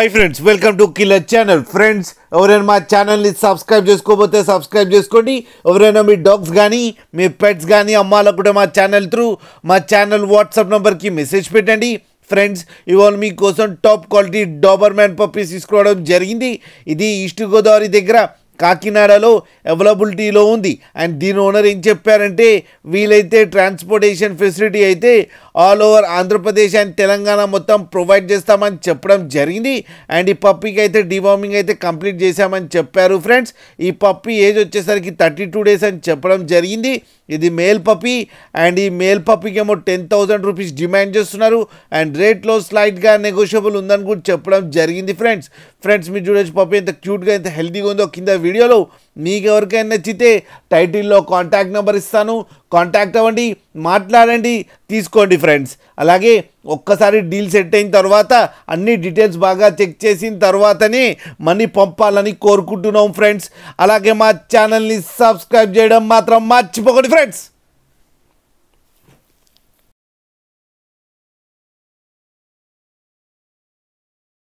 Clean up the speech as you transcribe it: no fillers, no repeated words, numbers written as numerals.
Hi friends, welcome to Killer Channel. Friends, ఎవరైనా మా ఛానల్ని సబ్స్క్రైబ్ చేసుకోకపోతే సబ్స్క్రైబ్ చేసుకోండి. ఎవరైనా మీ డాగ్స్ కానీ మీ పెట్స్ కానీ అమ్మాలనుకుంటే మా ఛానల్ వాట్సాప్ నెంబర్కి మెసేజ్ పెట్టండి. ఫ్రెండ్స్, ఇవాళ మీకోసం టాప్ క్వాలిటీ డాబర్మ్యాన్ పప్పీస్ తీసుకోవడం జరిగింది. ఇది ఈస్ట్ గోదావరి దగ్గర కాకినాడలో అవైలబిలిటీలో ఉంది. అండ్ దీని ఓనర్ ఏం చెప్పారంటే వీలైతే ట్రాన్స్పోర్టేషన్ ఫెసిలిటీ అయితే all over Andhra Pradesh and Telangana మొత్తం ప్రొవైడ్ చేస్తామని చెప్పడం జరిగింది. అండ్ ఈ పప్పీకి అయితే డివార్మింగ్ అయితే కంప్లీట్ చేశామని చెప్పారు. ఫ్రెండ్స్, ఈ పప్పీ ఏజ్ వచ్చేసరికి 32 days అని చెప్పడం జరిగింది. ఇది మేల్ పప్పీ అండ్ ఈ మేల్ పప్పీకి ఏమో 10,000 రూపీస్ డిమాండ్ చేస్తున్నారు. అండ్ రేట్లో స్లైట్గా నెగోషియబుల్ ఉందని కూడా చెప్పడం జరిగింది. ఫ్రెండ్స్ మీరు చూడొచ్చు పప్పీ ఎంత క్యూట్గా ఎంత హెల్తీగా ఉందో కింద వీడియోలో. మీకు ఎవరికైనా నచ్చితే టైటిల్లో కాంటాక్ట్ నెంబర్ ఇస్తాను, కాంటాక్ట్ అవ్వండి, మాట్లాడండి, తీసుకోండి. ఫ్రెండ్స్, అలాగే ఒక్కసారి డీల్ సెట్ అయిన తర్వాత అన్ని డీటెయిల్స్ బాగా చెక్ చేసిన తర్వాతనే మనీ పంపాలని కోరుకుంటున్నాం. ఫ్రెండ్స్, అలాగే మా ఛానల్ని సబ్స్క్రైబ్ చేయడం మాత్రం మర్చిపోకండి. ఫ్రెండ్స్.